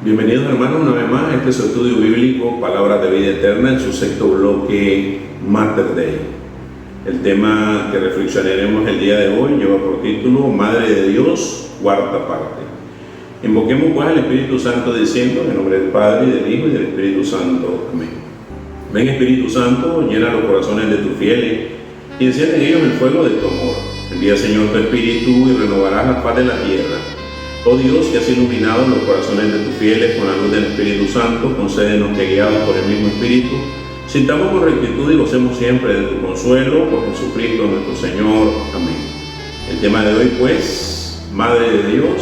Bienvenidos hermanos una vez más a este es su estudio bíblico, Palabras de Vida Eterna, en su sexto bloque, Mater Dei. El tema que reflexionaremos el día de hoy lleva por título Madre de Dios, cuarta parte. Invoquemos pues al Espíritu Santo diciendo, en el nombre del Padre, y del Hijo, y del Espíritu Santo. Amén. Ven Espíritu Santo, llena los corazones de tus fieles, y enciende en ellos el fuego de tu amor. Envía Señor tu Espíritu, y renovarás la faz de la tierra. Oh Dios, que has iluminado los corazones de tus fieles con la luz del Espíritu Santo, concédenos que, guiados por el mismo Espíritu, sintamos con rectitud y gocemos siempre de tu consuelo, por Jesucristo nuestro Señor. Amén. El tema de hoy, pues, Madre de Dios,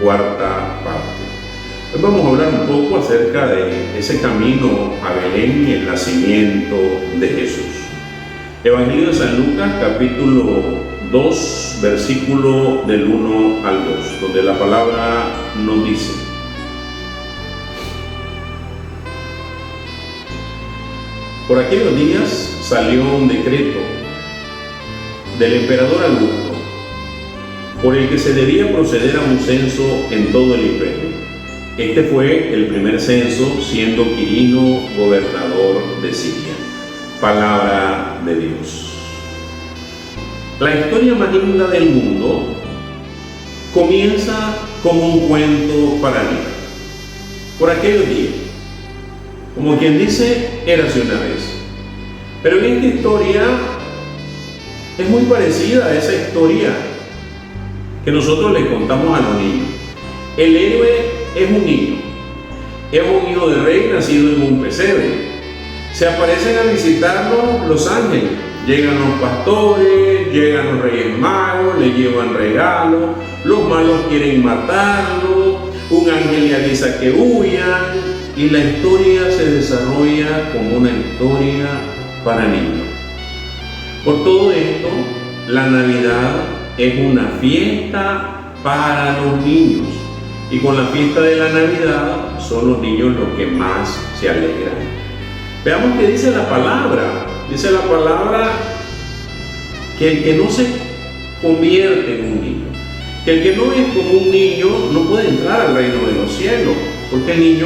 cuarta parte. Hoy vamos a hablar un poco acerca de ese camino a Belén y el nacimiento de Jesús. Evangelio de San Lucas, capítulo 2, versículo del 1 al 2, donde la palabra nos dice: por aquellos días salió un decreto del emperador Augusto, por el que se debía proceder a un censo en todo el imperio. Este fue el primer censo, siendo Quirino gobernador de Siria. Palabra de Dios. La historia más linda del mundo comienza como un cuento para niños. Por aquellos días, como quien dice, érase una vez. Pero en esta historia es muy parecida a esa historia que nosotros le contamos a los niños. El héroe es un hijo de rey nacido en un pesebre. Se aparecen a visitarlo los ángeles. Llegan los pastores, llegan los reyes magos, le llevan regalos, los malos quieren matarlo, un ángel le avisa que huyan, y la historia se desarrolla como una historia para niños. Por todo esto, la Navidad es una fiesta para los niños, y con la fiesta de la Navidad son los niños los que más se alegran. Veamos qué dice la palabra. Dice la palabra que el que no se convierte en un niño, que el que no es como un niño, no puede entrar al reino de los cielos, porque el niño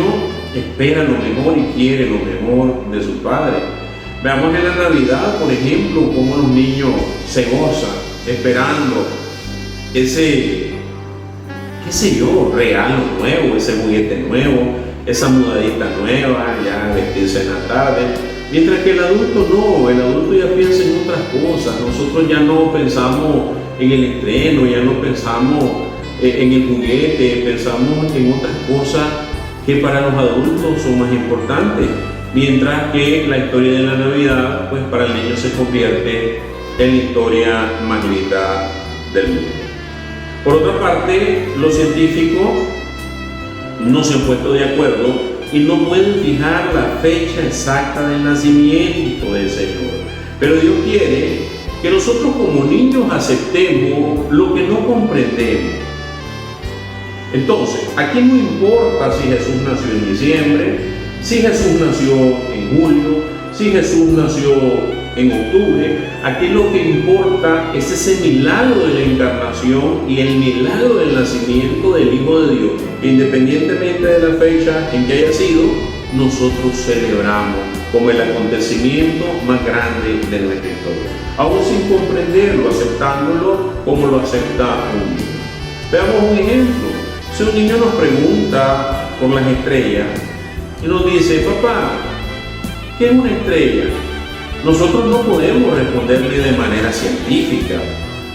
espera lo mejor y quiere lo mejor de su padre. Veamos en la Navidad, por ejemplo, cómo los niños se gozan esperando ese, qué sé yo, regalo nuevo, ese juguete nuevo, esa mudadita nueva, ya vestirse en la tarde. Mientras que el adulto no, el adulto ya piensa en otras cosas. Nosotros ya no pensamos en el estreno, ya no pensamos en el juguete, pensamos en otras cosas que para los adultos son más importantes. Mientras que la historia de la Navidad, pues para el niño se convierte en la historia más linda del mundo. Por otra parte, los científicos no se han puesto de acuerdo y no pueden fijar la fecha exacta del nacimiento del Señor. Pero Dios quiere que nosotros como niños aceptemos lo que no comprendemos. Entonces, aquí no importa si Jesús nació en diciembre, si Jesús nació en julio, si Jesús nació en octubre. Aquí lo que importa es ese milagro de la encarnación y el milagro del nacimiento del Hijo de Dios. Independientemente de la fecha en que haya sido, nosotros celebramos como el acontecimiento más grande de nuestra historia, aún sin comprenderlo, aceptándolo como lo acepta un niño. Veamos un ejemplo. Si un niño nos pregunta por las estrellas y nos dice: papá, ¿qué es una estrella? Nosotros no podemos responderle de manera científica.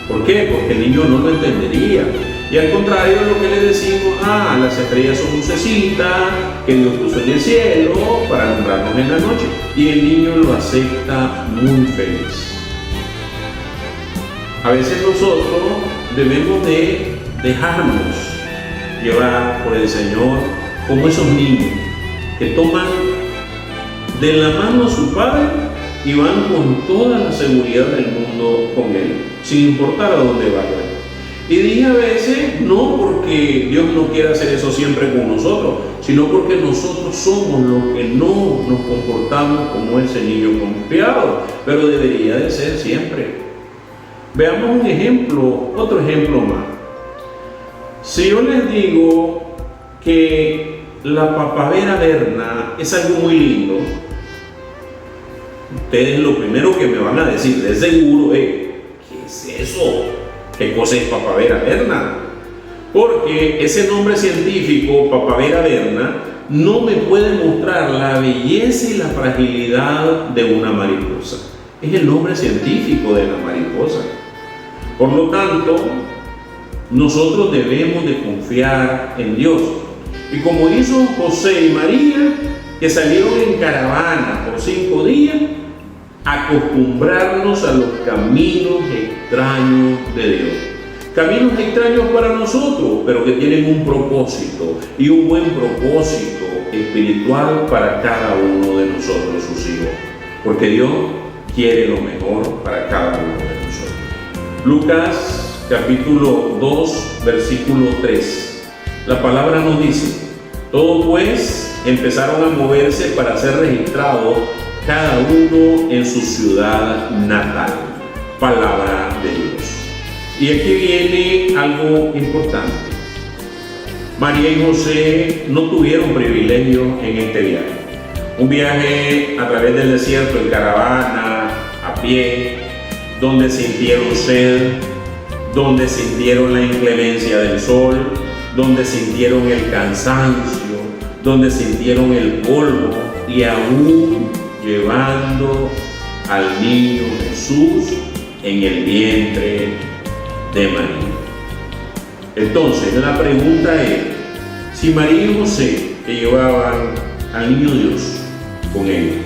¿Por qué? Porque el niño no lo entendería. Y al contrario, lo que le decimos: las estrellas son lucecitas que Dios puso en el cielo para alumbrarnos en la noche. Y el niño lo acepta muy feliz. A veces nosotros debemos de dejarnos llevar por el Señor como esos niños que toman de la mano a su padre y van con toda la seguridad del mundo con él, sin importar a dónde vayan. Y dije a veces, no porque Dios no quiera hacer eso siempre con nosotros, sino porque nosotros somos los que no nos comportamos como ese niño confiado, pero debería de ser siempre. Veamos un ejemplo, otro ejemplo más. Si yo les digo que la papavera verna es algo muy lindo, ustedes lo primero que me van a decir, de seguro, ¿qué es eso? ¿Qué cosa es papavera verna? Porque ese nombre científico, papavera verna, no me puede mostrar la belleza y la fragilidad de una mariposa. Es el nombre científico de la mariposa. Por lo tanto, nosotros debemos de confiar en Dios. Y como hizo José y María, que salieron en caravana por 5 días, acostumbrarnos a los caminos extraños de Dios. Caminos extraños para nosotros, pero que tienen un propósito, y un buen propósito espiritual para cada uno de nosotros, sus hijos. Porque Dios quiere lo mejor para cada uno de nosotros. Lucas capítulo 2, versículo 3. La palabra nos dice: todos pues empezaron a moverse para ser registrados cada uno en su ciudad natal. Palabra de Dios. Y aquí viene algo importante. María y José no tuvieron privilegio en este viaje. Un viaje a través del desierto en caravana, a pie, donde sintieron sed, donde sintieron la inclemencia del sol, donde sintieron el cansancio, donde sintieron el polvo, y aún llevando al niño Jesús en el vientre de María. Entonces la pregunta es, si María y José, que llevaban al niño Dios con ellos,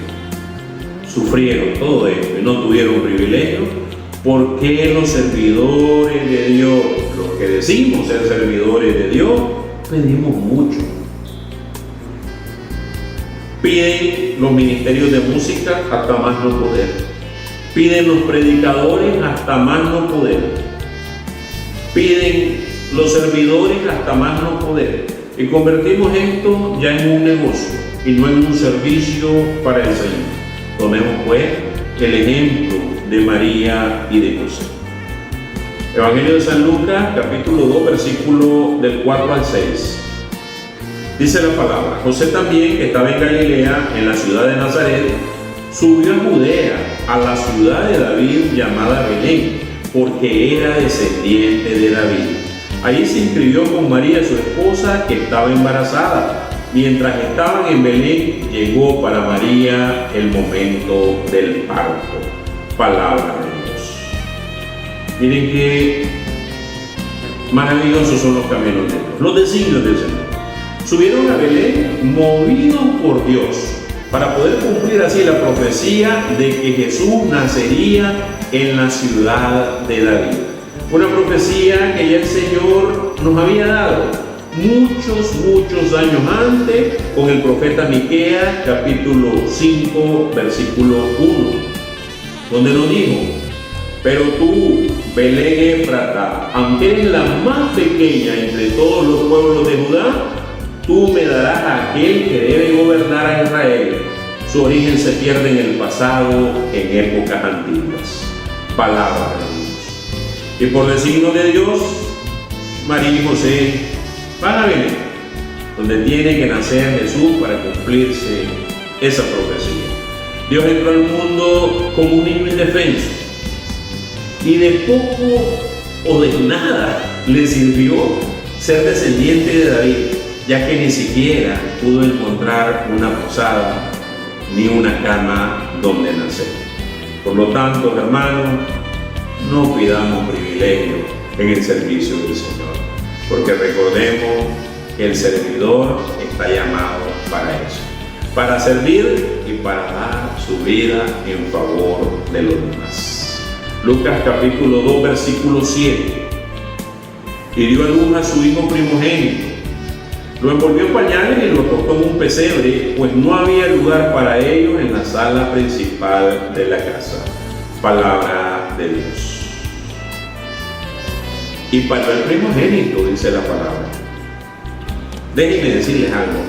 sufrieron todo esto y no tuvieron privilegio, ¿por qué los servidores de Dios, los que decimos ser servidores de Dios, pedimos mucho? Piden los ministerios de música hasta más no poder. Piden los predicadores hasta más no poder. Piden los servidores hasta más no poder. Y convertimos esto ya en un negocio y no en un servicio para el Señor. Tomemos pues el ejemplo de María y de José. Evangelio de San Lucas, capítulo 2, versículo del 4 al 6. Dice la palabra: José también, que estaba en Galilea, en la ciudad de Nazaret, subió a Judea, a la ciudad de David llamada Belén, porque era descendiente de David. Allí se inscribió con María, su esposa, que estaba embarazada. Mientras estaban en Belén, llegó para María el momento del parto. Palabra de Dios. Miren qué maravillosos son los caminos de Dios, los designios del Señor. Subieron a Belén movidos por Dios, para poder cumplir así la profecía de que Jesús nacería en la ciudad de David. Una profecía que ya el Señor nos había dado muchos años antes con el profeta Miqueas, capítulo 5, versículo 1, donde nos dijo: pero tú, Belén Efrata, aunque eres la más pequeña entre todos los pueblos de Judá, tú me darás a aquel que debe gobernar a Israel. Su origen se pierde en el pasado, en épocas antiguas. Palabra de Dios. Y por designio de Dios, María y José van a Belén, donde tiene que nacer Jesús para cumplirse esa profecía. Dios entró al mundo como un niño indefenso, y de poco o de nada le sirvió ser descendiente de David, ya que ni siquiera pudo encontrar una posada ni una cama donde nacer. Por lo tanto, hermanos, no pidamos privilegio en el servicio del Señor, porque recordemos que el servidor está llamado para eso, para servir y para dar su vida en favor de los demás. Lucas capítulo 2, versículo 7. Y dio a luz a su hijo primogénito. Lo envolvió en pañales y lo acostó en un pesebre, pues no había lugar para ellos en la sala principal de la casa. Palabra de Dios. Y para el primogénito, dice la palabra. Déjenme decirles algo.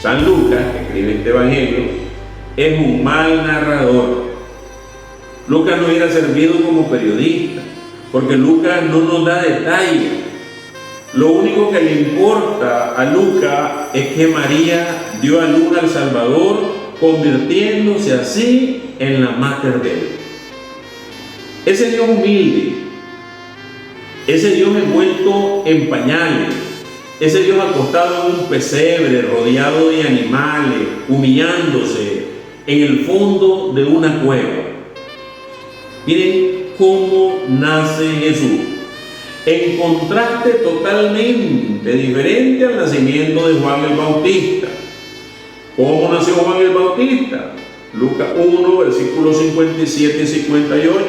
San Lucas, que escribe este evangelio, es un mal narrador. Lucas no hubiera servido como periodista, porque Lucas no nos da detalles. Lo único que le importa a Lucas es que María dio a luz al Salvador, convirtiéndose así en la mater de él. Ese Dios humilde, ese Dios envuelto en pañales, ese Dios acostado en un pesebre, rodeado de animales, humillándose en el fondo de una cueva. Miren cómo nace Jesús, en contraste totalmente diferente al nacimiento de Juan el Bautista. ¿Cómo nació Juan el Bautista? Lucas 1, versículos 57 y 58.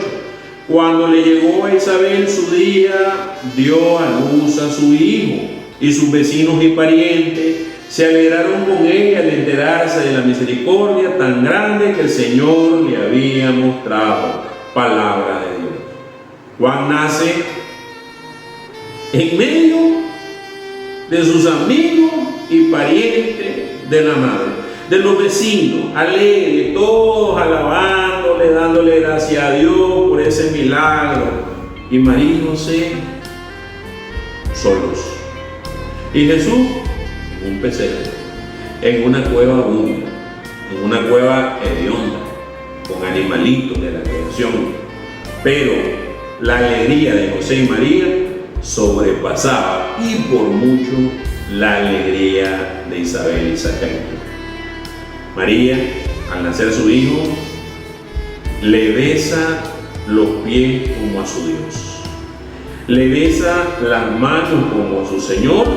Cuando le llegó a Isabel su día, dio a luz a su hijo, y sus vecinos y parientes se alegraron con ella al enterarse de la misericordia tan grande que el Señor le había mostrado. Palabra de Dios. Juan nace en medio de sus amigos y parientes de la madre, de los vecinos, alegres, todos alabándole, dándole gracias a Dios por ese milagro. Y María y José solos. Y Jesús en un pesebre, en una cueva húmeda, en una cueva hedionda, con animalitos de la creación. Pero la alegría de José y María sobrepasaba y por mucho la alegría de Isabel y Zacarías. María, al nacer su hijo, le besa los pies como a su Dios, le besa las manos como a su Señor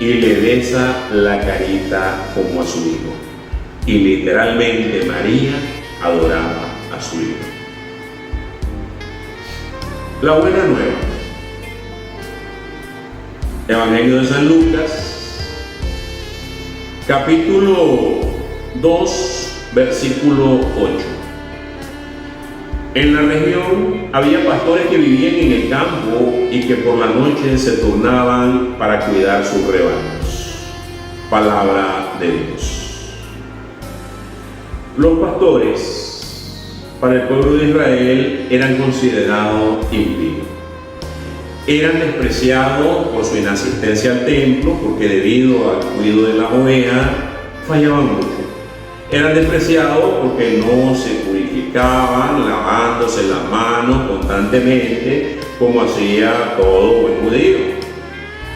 y le besa la carita como a su hijo. Y literalmente María adoraba a su hijo. La buena nueva. Evangelio de San Lucas, capítulo 2, versículo 8. En la región había pastores que vivían en el campo y que por la noche se turnaban para cuidar sus rebaños. Palabra de Dios. Los pastores para el pueblo de Israel eran considerados impíos. Eran despreciados por su inasistencia al templo, porque debido al cuidado de las ovejas fallaban mucho. Eran despreciados porque no se purificaban lavándose las manos constantemente como hacía todo buen judío.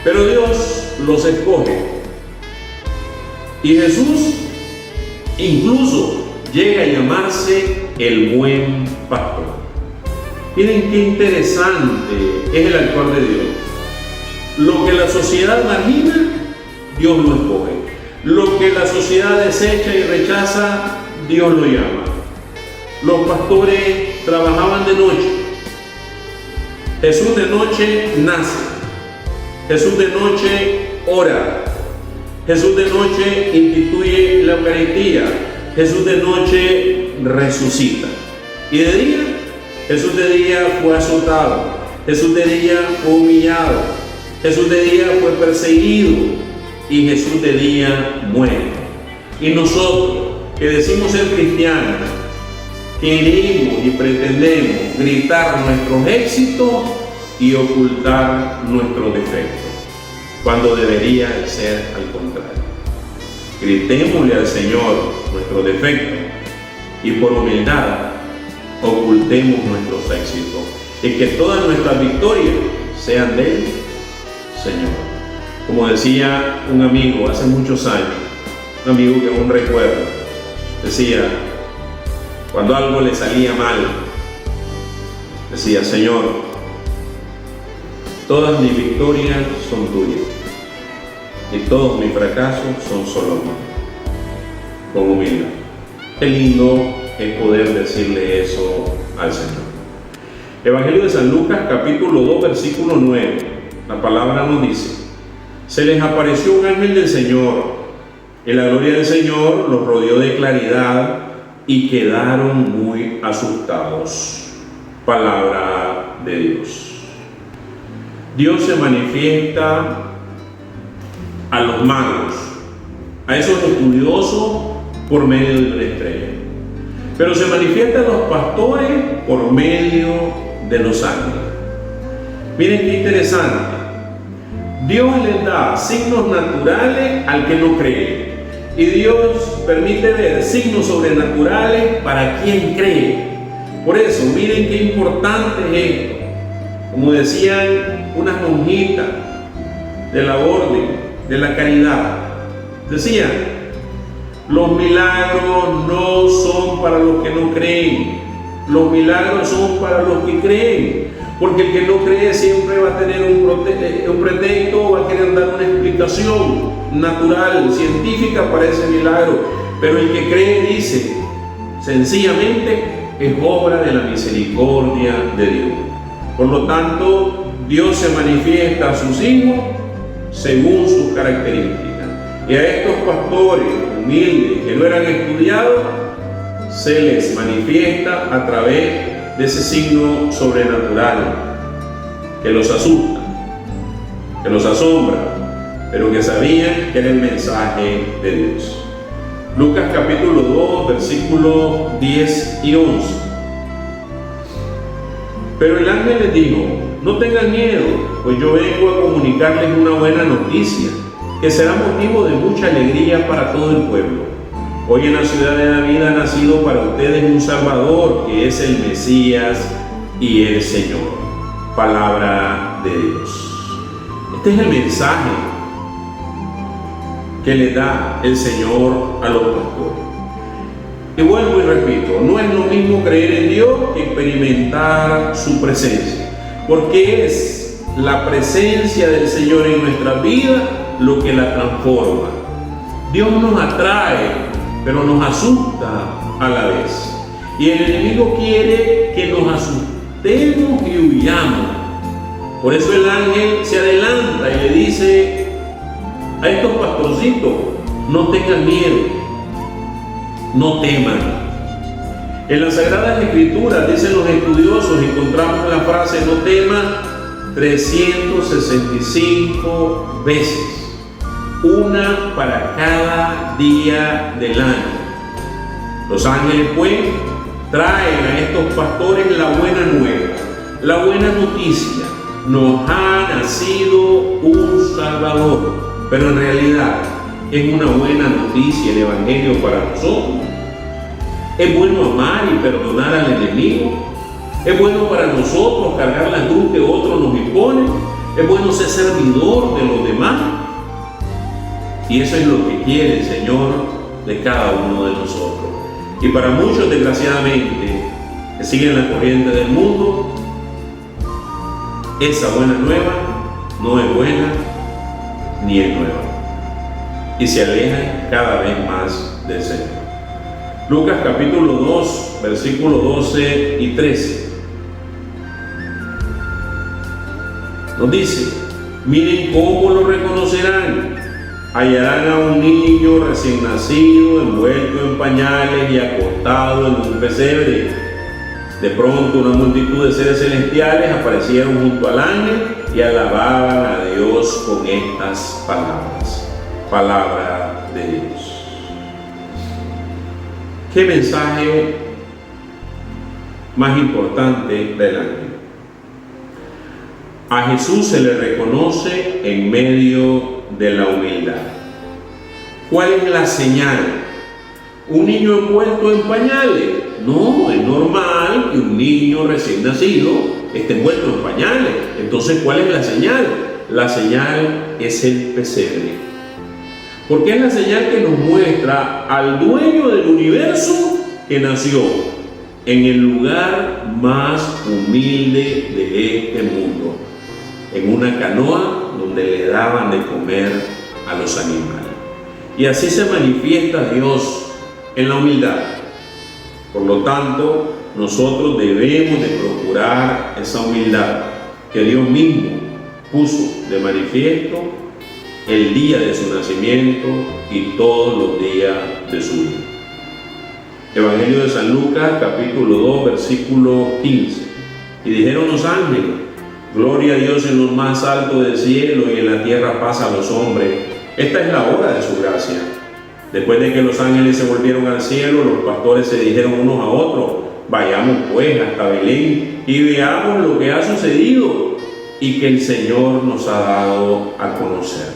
Pero Dios los escoge. Y Jesús incluso llega a llamarse el buen pastor. Miren qué interesante es el actuar de Dios. Lo que la sociedad margina, Dios lo escoge. Lo que la sociedad desecha y rechaza, Dios lo llama. Los pastores trabajaban de noche. Jesús de noche nace. Jesús de noche ora. Jesús de noche instituye la Eucaristía. Jesús de noche resucita. Y de día, Jesús de día fue azotado. Jesús de día fue humillado. Jesús de día fue perseguido. Y Jesús de día muere. Y nosotros, que decimos ser cristianos, queremos y pretendemos gritar nuestros éxitos y ocultar nuestros defectos, cuando debería ser al contrario. Gritémosle al Señor nuestros defectos y por humildad ocultemos nuestros éxitos, y que todas nuestras victorias sean del Señor. Como decía un amigo hace muchos años, un amigo que aún recuerdo, decía, cuando algo le salía mal, decía: Señor, todas mis victorias son tuyas y todos mis fracasos son solo míos. Con humildad. Qué lindo es poder decirle eso al Señor. Evangelio de San Lucas, capítulo 2, versículo 9. La palabra nos dice: se les apareció un ángel del Señor, y la gloria del Señor los rodeó de claridad y quedaron muy asustados. Palabra de Dios. Dios se manifiesta a los magos, a esos estudiosos, por medio de una estrella. Pero se manifiesta a los pastores por medio de los ángeles. Miren qué interesante. Dios les da signos naturales al que no cree. Y Dios permite ver signos sobrenaturales para quien cree. Por eso, miren qué importante es esto. Como decían unas monjitas de la orden, de la caridad, decían: los milagros no son para los que no creen, los milagros son para los que creen, porque el que no cree siempre va a tener un pretexto, va a querer dar una explicación natural, científica para ese milagro, pero el que cree dice, sencillamente, es obra de la misericordia de Dios. Por lo tanto, Dios se manifiesta a sus hijos según sus características. Y a estos pastores humildes que no eran estudiados, se les manifiesta a través de ese signo sobrenatural que los asusta, que los asombra, pero que sabían que era el mensaje de Dios. Lucas capítulo 2, versículos 10 y 11. Pero el ángel les dijo: no tengan miedo, pues yo vengo a comunicarles una buena noticia, que será motivo de mucha alegría para todo el pueblo. Hoy en la ciudad de David ha nacido para ustedes un Salvador, que es el Mesías y el Señor. Palabra de Dios. Este es el mensaje que le da el Señor a los pastores. Y vuelvo y repito, no es lo mismo creer en Dios que experimentar su presencia, porque es la presencia del Señor en nuestra vida lo que la transforma. Dios nos atrae, pero nos asusta a la vez. Y el enemigo quiere que nos asustemos y huyamos. Por eso el ángel se adelanta y le dice a estos pastorcitos: no tengan miedo, no teman. En las Sagradas Escrituras, dicen los estudiosos, encontramos la frase no teman 365 veces, una para cada día del año. Los ángeles pues traen a estos pastores la buena nueva, la buena noticia: nos ha nacido un Salvador. Pero en realidad es una buena noticia el Evangelio para nosotros. Es bueno amar y perdonar al enemigo. Es bueno para nosotros cargar la cruz que otros nos imponen. Es bueno ser servidor de los demás. Y eso es lo que quiere el Señor de cada uno de nosotros. Y para muchos, desgraciadamente, que siguen la corriente del mundo, esa buena nueva no es buena ni es nueva, y se alejan cada vez más del Señor. Lucas capítulo 2, versículos 12 y 13 nos dice: miren cómo lo reconocerán. Hallarán a un niño recién nacido, envuelto en pañales y acostado en un pesebre. De pronto una multitud de seres celestiales aparecieron junto al ángel y alababan a Dios con estas palabras. Palabra de Dios. ¿Qué mensaje más importante del ángel? A Jesús se le reconoce en medio de la humildad. ¿Cuál es la señal? ¿Un niño envuelto en pañales? No, es normal que un niño recién nacido esté envuelto en pañales. Entonces, ¿cuál es la señal? La señal es el pesebre. Porque es la señal que nos muestra al dueño del universo que nació en el lugar más humilde de este mundo, en una canoa donde le daban de comer a los animales. Y así se manifiesta Dios en la humildad. Por lo tanto, nosotros debemos de procurar esa humildad que Dios mismo puso de manifiesto el día de su nacimiento y todos los días de su vida. Evangelio de San Lucas, capítulo 2, versículo 15. Y dijeron los ángeles: gloria a Dios en lo más alto del cielo, y en la tierra paz a los hombres. Esta es la hora de su gracia. Después de que los ángeles se volvieron al cielo, los pastores se dijeron unos a otros: vayamos pues hasta Belén y veamos lo que ha sucedido, y que el Señor nos ha dado a conocer.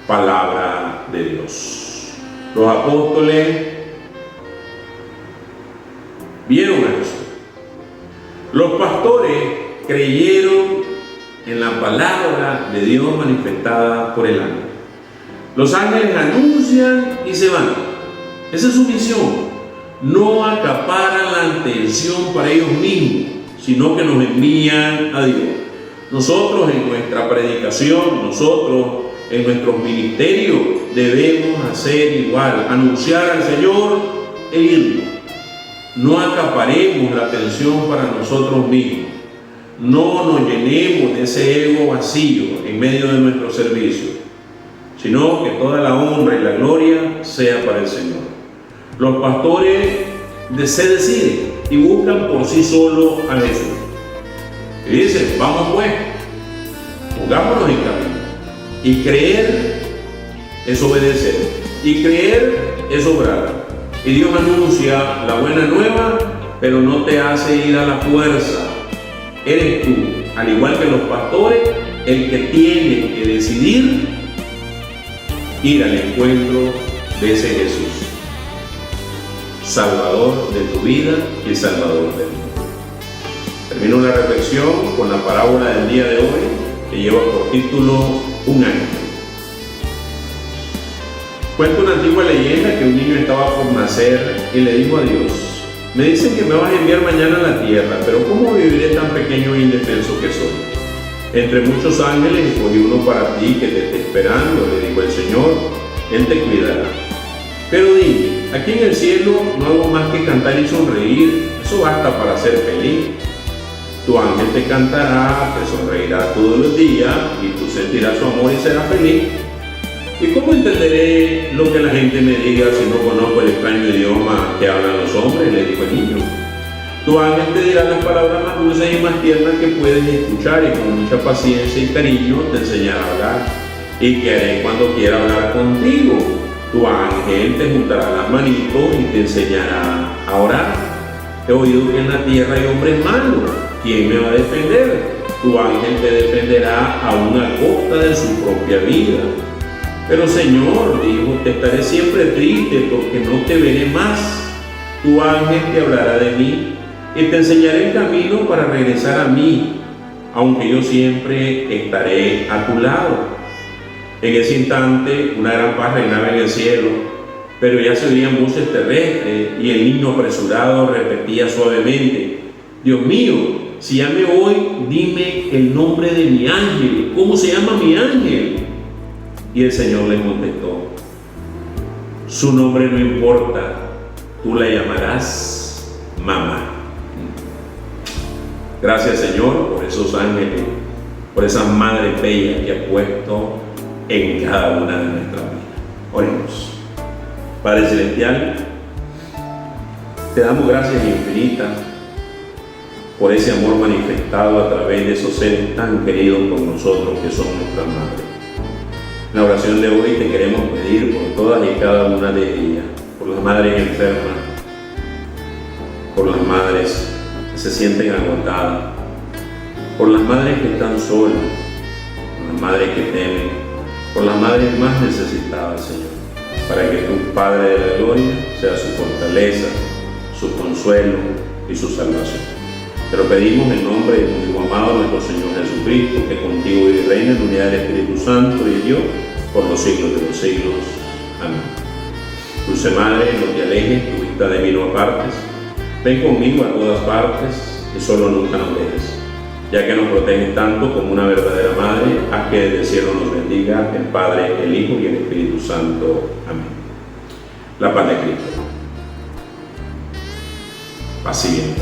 Palabra de Dios. Los apóstoles vieron a Jesús. Los pastores creyeron en la palabra de Dios manifestada por el ángel. Los ángeles anuncian y se van. Esa es su misión. No acaparan la atención para ellos mismos, sino que nos envían a Dios. Nosotros en nuestra predicación, nosotros en nuestros ministerios debemos hacer igual, anunciar al Señor e irnos. No acaparemos la atención para nosotros mismos. No nos llenemos de ese ego vacío en medio de nuestro servicio, sino que toda la honra y la gloria sea para el Señor. Los pastores se deciden y buscan por sí solos a Jesús. Y dicen, vamos pues, pongámonos en camino. Y creer es obedecer. Y creer es obrar. Y Dios anuncia la buena nueva, pero no te hace ir a la fuerza. Eres tú, al igual que los pastores, el que tiene que decidir ir al encuentro de ese Jesús, Salvador de tu vida y Salvador del mundo. Termino la reflexión con la parábola del día de hoy, que lleva por título Un ángel. Cuenta una antigua leyenda que un niño estaba por nacer y le dijo a Dios: me dicen que me vas a enviar mañana a la tierra, pero ¿cómo viviré tan pequeño e indefenso que soy? Entre muchos ángeles escogí uno para ti que te esté esperando, le dijo el Señor, Él te cuidará. Pero dime, aquí en el cielo no hago más que cantar y sonreír, eso basta para ser feliz. Tu ángel te cantará, te sonreirá todos los días y tú sentirás su amor y serás feliz. ¿Y cómo entenderé lo que la gente me diga si no conozco el extraño idioma que hablan los hombres?, le dijo el niño. Tu ángel te dirá las palabras más dulces y más tiernas que puedes escuchar, y con mucha paciencia y cariño te enseñará a hablar. ¿Y qué haré cuando quiera hablar contigo? Tu ángel te juntará las manitos y te enseñará a orar. He oído que en la tierra hay hombres malos. ¿Quién me va a defender? Tu ángel te defenderá aún a costa de su propia vida. Pero Señor, dijo, te estaré siempre triste porque no te veré más. Tu ángel te hablará de mí y te enseñaré el camino para regresar a mí, aunque yo siempre estaré a tu lado. En ese instante, una gran paz reinaba en el cielo, pero ya se oían voces terrestres y el niño apresurado repetía suavemente: Dios mío, si ya me voy, dime el nombre de mi ángel. ¿Cómo se llama mi ángel? Y el Señor le contestó: su nombre no importa, tú la llamarás mamá. Gracias, Señor, por esos ángeles, por esas madres bellas que has puesto en cada una de nuestras vidas. Oremos. Padre Celestial, te damos gracias infinitas por ese amor manifestado a través de esos seres tan queridos por nosotros que son nuestras madres. En la oración de hoy te queremos pedir por todas y cada una de ellas, por las madres enfermas, por las madres que se sienten agotadas, por las madres que están solas, por las madres que temen, por las madres más necesitadas, Señor, para que tu Padre de la Gloria sea su fortaleza, su consuelo y su salvación. Te lo pedimos en nombre de tu Hijo amado, nuestro Señor Jesucristo, que contigo vive y reina en la unidad del Espíritu Santo y Dios, por los siglos de los siglos. Amén. Dulce Madre, no te alejes, tu vista de mí no apartes. Ven conmigo a todas partes y solo nunca nos dejes. Ya que nos proteges tanto como una verdadera Madre, haz que desde el cielo nos bendiga el Padre, el Hijo y el Espíritu Santo. Amén. La paz de Cristo. Paz siguiente.